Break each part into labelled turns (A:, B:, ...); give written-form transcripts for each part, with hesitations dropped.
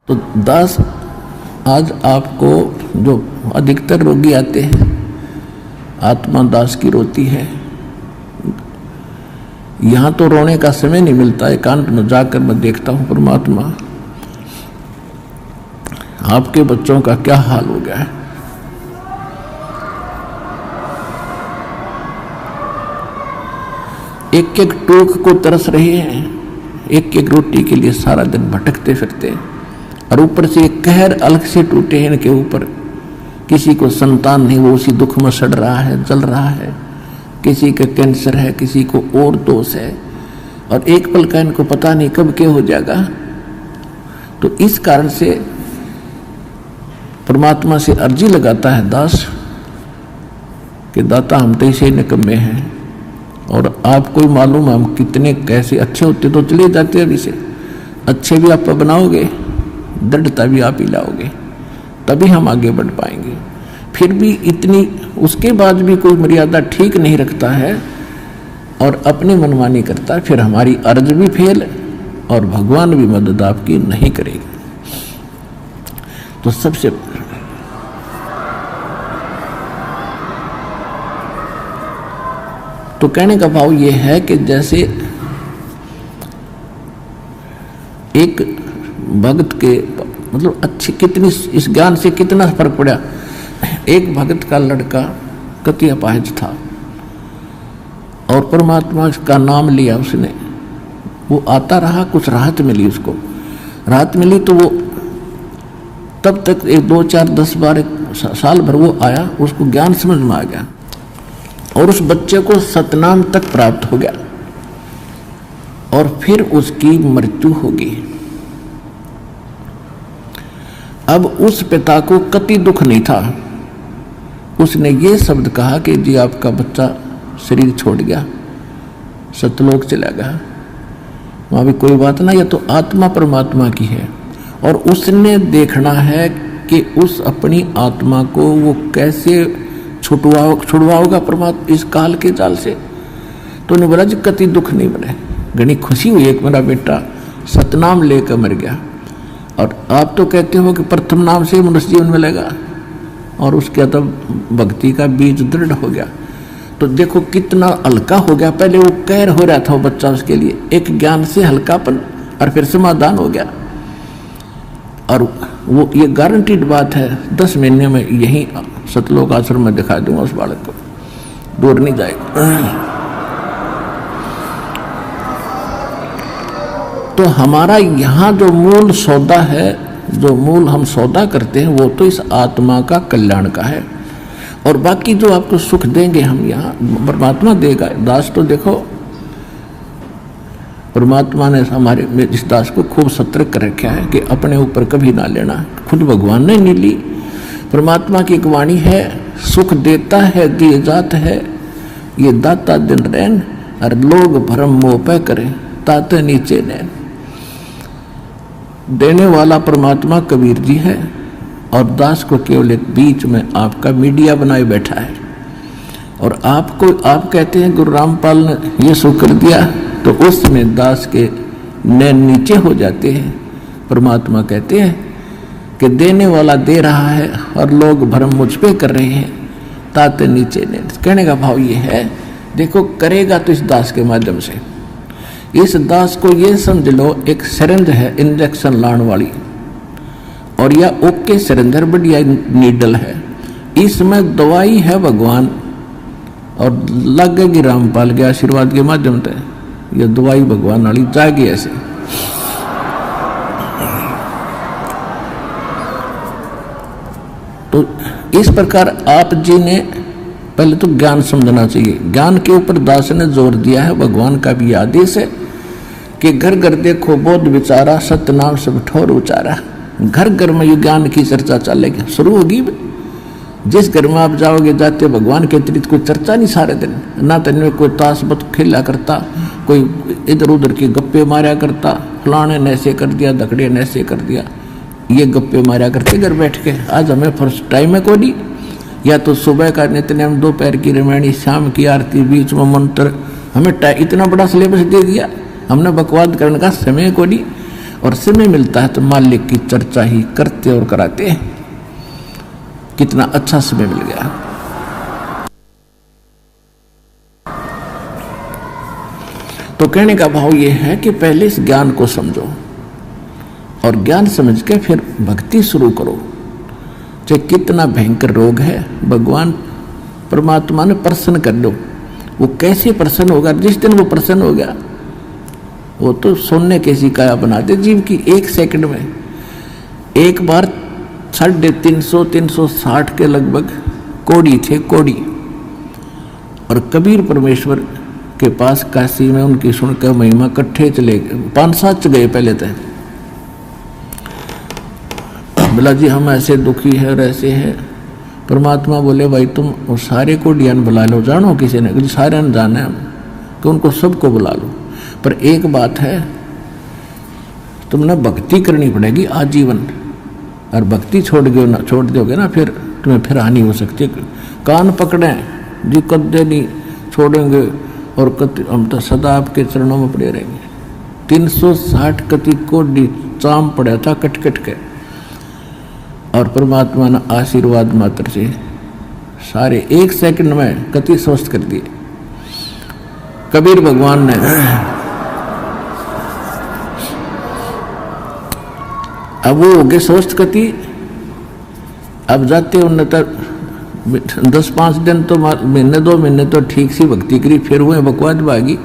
A: तो दास, आज आपको जो अधिकतर रोगी आते हैं, आत्मा दास की रोती है। यहाँ तो रोने का समय नहीं मिलता, एकांत में जाकर मैं देखता हूँ परमात्मा आपके बच्चों का क्या हाल हो गया है। एक एक टूक को तरस रहे हैं, एक एक रोटी के लिए सारा दिन भटकते फिरते हैं, और ऊपर से एक कहर अलग से टूटे हैं इनके ऊपर। किसी को संतान नहीं, वो उसी दुख में सड़ रहा है, जल रहा है। किसी का कैंसर है, किसी को और दोष है, और एक पल का इनको पता नहीं कब क्या हो जाएगा। तो इस कारण से परमात्मा से अर्जी लगाता है दास कि दाता हम तो इसे निकम्मे हैं, और आपको ही मालूम हम कितने कैसे अच्छे होते तो चले जाते अभी से। अच्छे भी आप बनाओगे, दृढ़ता भी आप ही लाओगे, तभी हम आगे बढ़ पाएंगे। फिर भी इतनी उसके बाद भी कोई मर्यादा ठीक नहीं रखता है और अपनी मनमानी करता है, फिर हमारी अर्ज भी फेल और भगवान भी मदद आपकी नहीं करेगी। तो सबसे तो कहने का भाव ये है कि जैसे एक भक्त के मतलब अच्छी कितनी इस ज्ञान से कितना फर्क पड़ा। एक भक्त का लड़का कति अपाहिज था और परमात्मा का नाम लिया उसने, वो आता रहा, कुछ राहत मिली उसको। राहत मिली तो वो तब तक 1 2 4 10 12 साल भर वो आया, उसको ज्ञान समझ में आ गया और उस बच्चे को सतनाम तक प्राप्त हो गया, और फिर उसकी मृत्यु होगी। अब उस पिता को कति दुख नहीं था। उसने ये शब्द कहा कि जी आपका बच्चा शरीर छोड़ गया, सतलोक चला गया, वहां भी कोई बात ना, यह तो आत्मा परमात्मा की है, और उसने देखना है कि उस अपनी आत्मा को वो कैसे छुड़वाओगा परमात्मा इस काल के जाल से। तो उन्हें बोला जी कति दुख नहीं बने, घनी खुशी हुई, एक मेरा बेटा सतनाम लेकर मर गया। और आप तो कहते हो कि प्रथम नाम से मनुष्य जीवन मिलेगा, और उसके तब भक्ति का बीज दृढ़ हो गया। तो देखो कितना हल्का हो गया। पहले वो कहर हो रहा था वो बच्चा, उसके लिए एक ज्ञान से हल्कापन, और फिर समाधान हो गया। और वो ये गारंटीड बात है, 10 महीने में यही सतलोक आश्रम में दिखा दूंगा उस बालक को, दूर नहीं जाएगा। तो हमारा यहाँ जो मूल सौदा है, जो मूल हम सौदा करते हैं, वो तो इस आत्मा का कल्याण का है, और बाकी जो आपको सुख देंगे हम यहाँ परमात्मा देगा। दास तो देखो परमात्मा ने हमारे इस दास को खूब सतर्क कर रखा है कि अपने ऊपर कभी ना लेना, खुद भगवान ने नहीं ली। परमात्मा की एक वाणी है, सुख देता है दिए जात है, ये दाता दिन रैन, और लोग भरम मोह पे करें ताते नीचे नैन। देने वाला परमात्मा कबीर जी है, और दास को केवल एक बीच में आपका मीडिया बनाए बैठा है। और आपको आप कहते हैं गुरु रामपाल ने ये सुख कर दिया, तो उसमें दास के नैन नीचे हो जाते हैं। परमात्मा कहते हैं कि देने वाला दे रहा है और लोग भरम मुझ पे कर रहे हैं ताते नीचे नैन। कहने का भाव ये है, देखो करेगा तो इस दास के माध्यम से। इस दास को ये समझ लो एक सिरिंज है इंजेक्शन लाने वाली, और यह ओके सिरिंज बढ़िया नीडल है, इसमें दवाई है भगवान, और लगेगी रामपाल के आशीर्वाद के माध्यम से यह दवाई भगवान वाली जाएगी ऐसे। तो इस प्रकार आप जी ने पहले तो ज्ञान समझना चाहिए। ज्ञान के ऊपर दास ने जोर दिया है, भगवान का भी आदेश है कि घर घर देखो बोध विचारा, सत्य नाम सब ठोर उचारा। घर घर में ये ज्ञान की चर्चा चलेगी, शुरू होगी। जिस घर में आप जाओगे जाते भगवान के अतिरिक्त कोई चर्चा नहीं सारे दिन, ना तो इनमें कोई ताश बत खेला करता, कोई इधर उधर की गप्पे मारा करता, फलाने ने ऐसे कर दिया, धकड़े ने ऐसे कर दिया, ये गप्पे मारा करते घर बैठ के। आज हमें फर्स्ट टाइम है कोई, या तो सुबह का नित्यनेम, दोपहर की रामायणी, शाम की आरती, बीच में मंत्र, हमें इतना बड़ा सिलेबस दे दिया, हमने बकवाद करने का समय को नहीं। और समय मिलता है तो मालिक की चर्चा ही करते और कराते हैं। कितना अच्छा समय मिल गया। तो कहने का भाव यह है कि पहले इस ज्ञान को समझो और ज्ञान समझ के फिर भक्ति शुरू करो। चाहे कितना भयंकर रोग है, भगवान परमात्मा ने प्रसन्न कर लो। वो कैसे प्रसन्न होगा? जिस दिन वो प्रसन्न हो गया वो तो सोने कैसी काया बना दे जीव की। 1 सेकंड में एक बार 350-360 के लगभग कोड़ी थे, कोड़ी। और कबीर परमेश्वर के पास काशी में उनकी सुनकर महिमा इकट्ठे चले गए। 5-7 गए पहले तक। बोला जी हम ऐसे दुखी है और ऐसे है। परमात्मा बोले भाई तुम वो सारे को डियान बुला लो। जानो किसी ने? सारे ने जाना है कि उनको सबको बुला लो। पर एक बात है, तुमने भक्ति करनी पड़ेगी आजीवन। और भक्ति छोड़ दोगे ना फिर तुम्हें फिर हानि हो सकती है। कान पकड़े जी, कदे नहीं छोड़ेंगे और हम तो सदा आपके चरणों में पड़े रहेंगे। 360 कति कोडी चाम पड़ा था कट कट के। और परमात्मा ने आशीर्वाद मात्र से सारे 1 सेकंड में कति स्वस्थ कर दिए। कबीर भगवान ने अब वो हो गए स्वस्थ कति। अब जाते उन्हें तक 10-5 दिन तो महीने 2 महीने तो ठीक सी भक्ति करी, फिर हुए बकवाद भागी।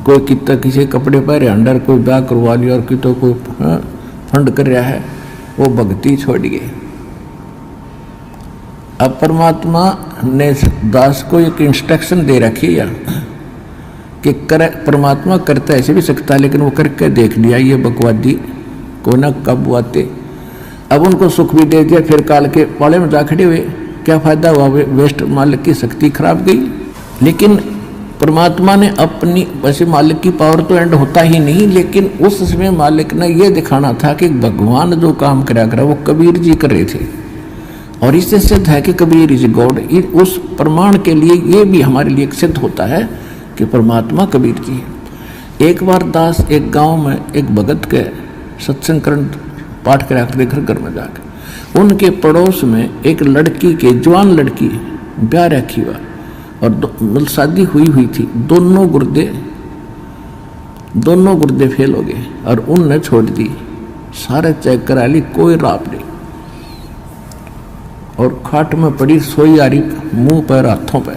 A: कोई कितना किसी कपड़े पहरे अंडर, कोई ब्याह करवा लिया और कि तो कोई फंड कर रहा है, वो भक्ति छोड़ गए। अब परमात्मा ने दास को एक इंस्ट्रक्शन दे रखी है कि परमात्मा करता ऐसे भी सकता है, लेकिन वो करके देख लिया ये बकवादी को ना कब आते। अब उनको सुख भी दे दिया, फिर काल के पाले में जा खड़े हुए। क्या फायदा हुआ? वेस्ट, मालिक की शक्ति खराब गई। लेकिन परमात्मा ने अपनी, वैसे मालिक की पावर तो एंड होता ही नहीं, लेकिन उस समय मालिक ने यह दिखाना था कि भगवान जो काम करा करा वो कबीर जी कर रहे थे। और इससे सिद्ध है कि कबीर इज गॉड। उस प्रमाण के लिए ये भी हमारे लिए सिद्ध होता है कि परमात्मा कबीर जी है। एक बार दास एक गांव में एक भगत के सत्संग करण पाठ करा कर घर घर में जाकर उनके पड़ोस में एक लड़की के, जवान लड़की ब्याह रखी हुआ और शादी हुई थी। दोनों गुर्दे फेल हो गए और उनने छोड़ दी। सारे चेक करा ली, कोई राप नहीं। और खाट में पड़ी सोई आ रही, मुंह पर हाथों पर।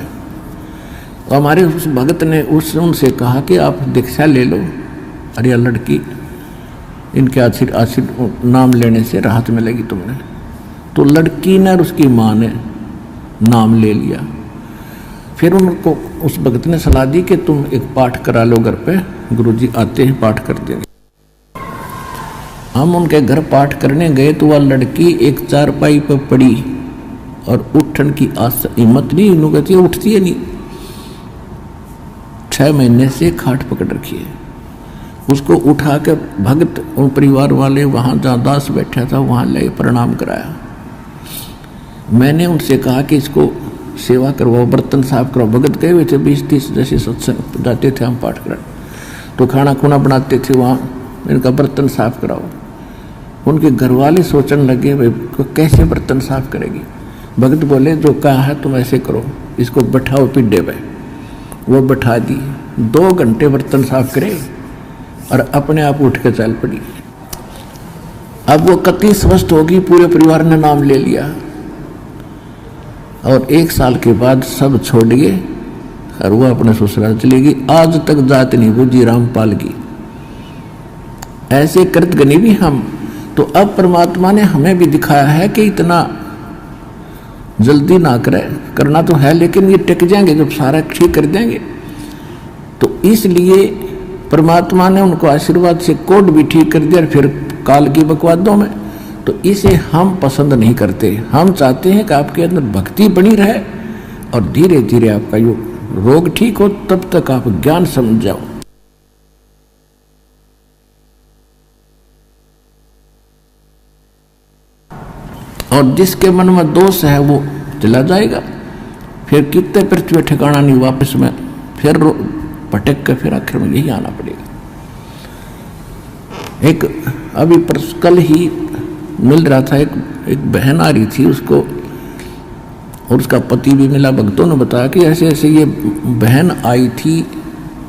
A: हमारे उस भगत ने उनसे कहा कि आप दीक्षा ले लो, अरे यह लड़की इनके आशीर्वाद नाम लेने से राहत मिलेगी तुमने। तो लड़की ने और उसकी माँ ने नाम ले लिया। फिर उनको उस भगत ने सलाह दी कि तुम एक पाठ करा लो घर पे, गुरुजी आते हैं पाठ कर देंगे। हम उनके घर पाठ करने गए तो वह लड़की एक चारपाई पर पड़ी और उठन की हिम्मत नहीं, इन्हों कहती है उठती है नहीं। 6 महीने से खाट पकड़ रखी है। उसको उठा के भगत उन परिवार वाले वहाँ जहाँ दास बैठा था वहाँ ले प्रणाम कराया। मैंने उनसे कहा कि इसको सेवा करवाओ, बर्तन साफ कराओ। भगत गए हुए थे 20-30 जैसे सत्संग जाते थे हम पाठ करा, तो खाना खुना बनाते थे वहाँ, इनका बर्तन साफ कराओ। उनके घर वाले सोचने लगे भाई कैसे बर्तन साफ करेगी। भगत बोले जो कहा है तुम ऐसे करो, इसको बैठाओ पिड्डे पे। वो बैठा दी, 2 घंटे बर्तन साफ करे और अपने आप उठ के चल पड़ी। अब वो कति स्वस्थ होगी, पूरे परिवार ने नाम ले लिया। और 1 साल के बाद सब छोड़ गए और वो अपने ससुराल चली गई। आज तक जात नहीं बुझी रामपाल की। ऐसे कृतघ्नी भी हम। तो अब परमात्मा ने हमें भी दिखाया है कि इतना जल्दी ना करें, करना तो है लेकिन ये टिक जाएंगे जब सारा ठीक कर देंगे। तो इसलिए परमात्मा ने उनको आशीर्वाद से कोड भी ठीक कर दिया। फिर काल की बकवादों में तो इसे हम पसंद नहीं करते। हम चाहते हैं कि आपके अंदर भक्ति बनी रहे और धीरे धीरे आपका यो रोग ठीक हो, तब तक आप ज्ञान समझ जाओ। और जिसके मन में दोष है वो चला जाएगा। फिर कितने पृथ्वी ठिकाना नहीं, वापस में फिर भटक कर फिर आखिर में यही आना पड़ेगा। एक अभी कल ही मिल रहा था, एक बहन आ रही थी, उसको और उसका पति भी मिला। भक्तों ने बताया कि ऐसे ऐसे ये बहन आई थी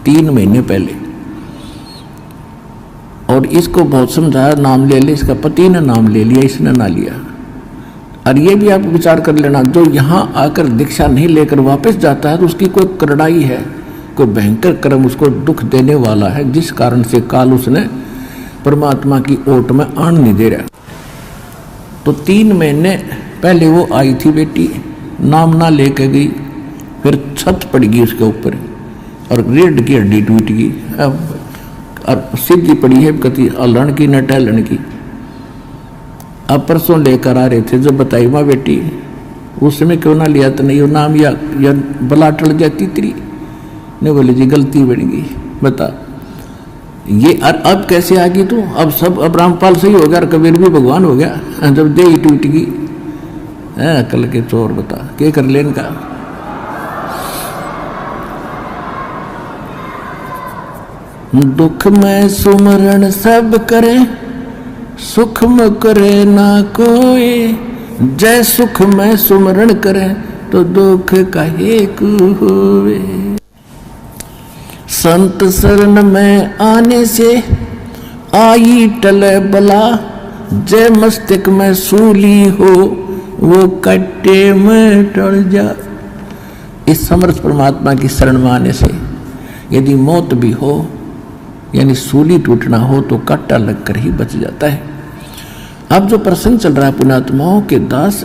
A: 3 महीने पहले और इसको बहुत समझाया, नाम ले ले, इसका पति ने नाम ले लिया, इसने ना लिया। और ये भी आप विचार कर लेना, जो यहाँ आकर दीक्षा नहीं लेकर वापस जाता है तो उसकी कोई करड़ाई है, कोई भयंकर कर्म उसको दुख देने वाला है, जिस कारण से काल उसने परमात्मा की ओट में आन नहीं दे रहा। तो 3 महीने पहले वो आई थी बेटी, नाम ना लेके गई, फिर छत पड़ गई उसके ऊपर और रीढ़ की हड्डी टूट गई। अब सीधी पड़ी है, कति हलन की न टहलन की। अब परसों लेकर आ रहे थे, जब बताई माँ बेटी उस समय क्यों ना लिया, तो नहीं वो नाम या बला टल जाती तेरी। नहीं बोले जी गलती बन गई, बता ये अब कैसे आ गई तू? अब सब, अब रामपाल सही हो गया और कबीर भी भगवान हो गया, जब दे ही टूट गई। कल के चोर, बता क्या कर लेन का। दुख में सुमरण सब करे, सुख में करे ना कोई। जय सुख में सुमरण करे तो दुख काहे को होवे। संत शरण में आने से आई टले बला, जय मस्तक में सूली हो वो कट्टे में टल जा। इस समर्थ परमात्मा की शरण में आने से यदि मौत भी हो, यानी सूली टूटना हो, तो कांटा लगकर ही बच जाता है। अब जो प्रसंग चल रहा है पुण्यात्माओं के दास,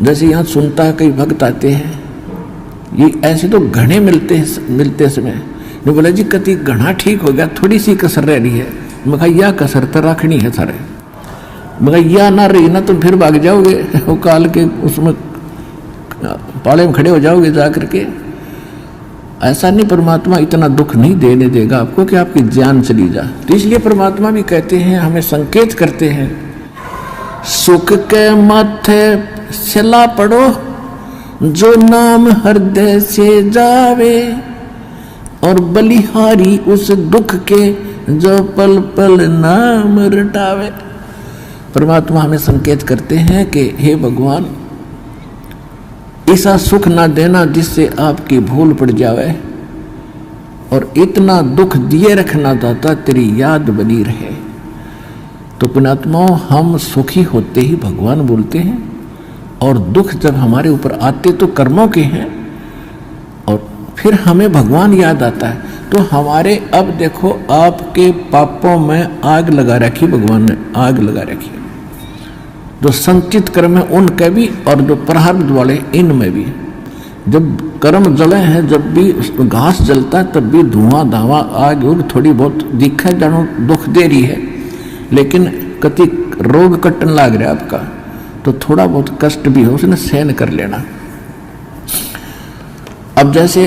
A: जैसे यहाँ सुनता है कई भक्त आते हैं, ये ऐसे तो घने मिलते समय ने बोला जी कति घना ठीक हो गया, थोड़ी सी कसर रह रही है। मैं कहा यह कसर तो रखनी है सारे, मगर यह ना रही ना तो फिर भाग जाओगे, वो काल के उसमें पाले में खड़े हो जाओगे जा करके। ऐसा नहीं, परमात्मा इतना दुख नहीं देने देगा आपको कि आपकी जान चली जा। तो इसलिए परमात्मा भी कहते हैं, हमें संकेत करते हैं, सुख के माथे सिला पड़ो जो नाम हृदय से जावे, और बलिहारी उस दुख के जो पल पल नाम रटावे। परमात्मा हमें संकेत करते हैं कि हे भगवान, ऐसा सुख ना देना जिससे आपकी भूल पड़ जावे, और इतना दुख दिए रखना दाता तेरी याद बनी रहे। तो पुण्यात्माओं, हम सुखी होते ही भगवान बोलते हैं, और दुख जब हमारे ऊपर आते तो कर्मों के हैं, और फिर हमें भगवान याद आता है। तो हमारे, अब देखो आपके पापों में आग लगा रखी, भगवान ने आग लगा रखी, जो संचित कर्म है उनके भी और जो प्रारब्ध वाले इनमें भी। जब कर्म जले हैं, जब भी घास जलता है तब भी धुआं धावा आग उग थोड़ी बहुत दिखा जानो दुख दे रही है, लेकिन कति रोग कटन लाग रहा है आपका, तो थोड़ा बहुत कष्ट भी हो उसने सहन कर लेना। अब जैसे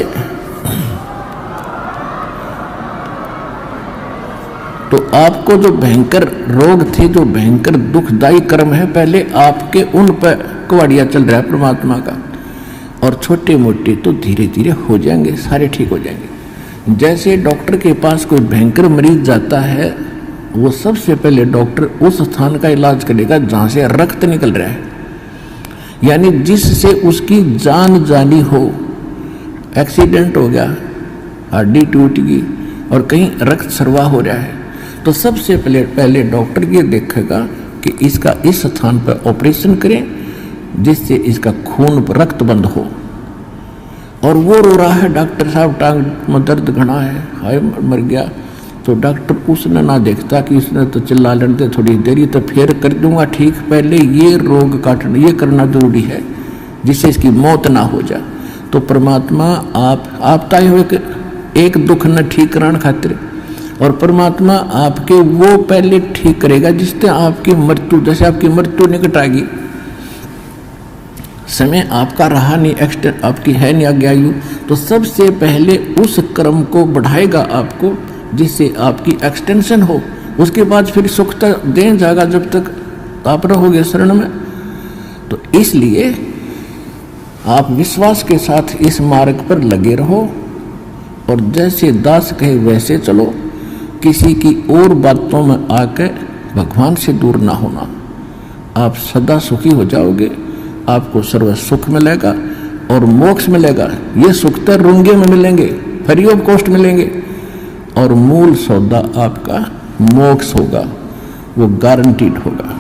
A: तो आपको जो भयंकर रोग थे, जो भयंकर दुखदायी कर्म है, पहले आपके उन पर कुवाड़िया चल रहा है परमात्मा का, और छोटे मोटे तो धीरे धीरे हो जाएंगे, सारे ठीक हो जाएंगे। जैसे डॉक्टर के पास कोई भयंकर मरीज जाता है, वो सबसे पहले डॉक्टर उस स्थान का इलाज करेगा जहां से रक्त निकल रहा है, यानी जिससे उसकी जान जानी हो। एक्सीडेंट हो गया, हड्डी टूट गई और कहीं रक्त सर्वा हो रहा है, तो सबसे पहले डॉक्टर ये देखेगा कि इसका इस स्थान पर ऑपरेशन करें जिससे इसका खून रक्त बंद हो। और वो रो रहा है, डॉक्टर साहब टांग में दर्द घना है, हाय मर गया, तो डॉक्टर उसने ना देखता कि इसने तो चिल्ला लड़ते थोड़ी देरी, तो फिर कर दूंगा ठीक, पहले ये रोग काटना, ये करना जरूरी है जिससे इसकी मौत ना हो जाए। तो परमात्मा आप ताई हो एक दुख न ठीक कराने खातिर, और परमात्मा आपके वो पहले ठीक करेगा जिससे आपकी मृत्यु, जैसे आपकी मृत्यु निकट आएगी, समय आपका रहा नहीं, एक्सटेंड आपकी है नहीं आगे आयु, तो सबसे पहले उस कर्म को बढ़ाएगा आपको जिससे आपकी एक्सटेंशन हो। उसके बाद फिर सुख तक दे जाएगा जब तक आप रहोगे शरण में। तो इसलिए आप विश्वास के साथ इस मार्ग पर लगे रहो, और जैसे दास कहे वैसे चलो, किसी की और बातों में आके भगवान से दूर ना होना। आप सदा सुखी हो जाओगे, आपको सर्व सुख मिलेगा और मोक्ष मिलेगा। ये सुख तो रुंगे में मिलेंगे, फ्री ऑफ कॉस्ट मिलेंगे, और मूल सौदा आपका मोक्ष होगा, वो गारंटीड होगा।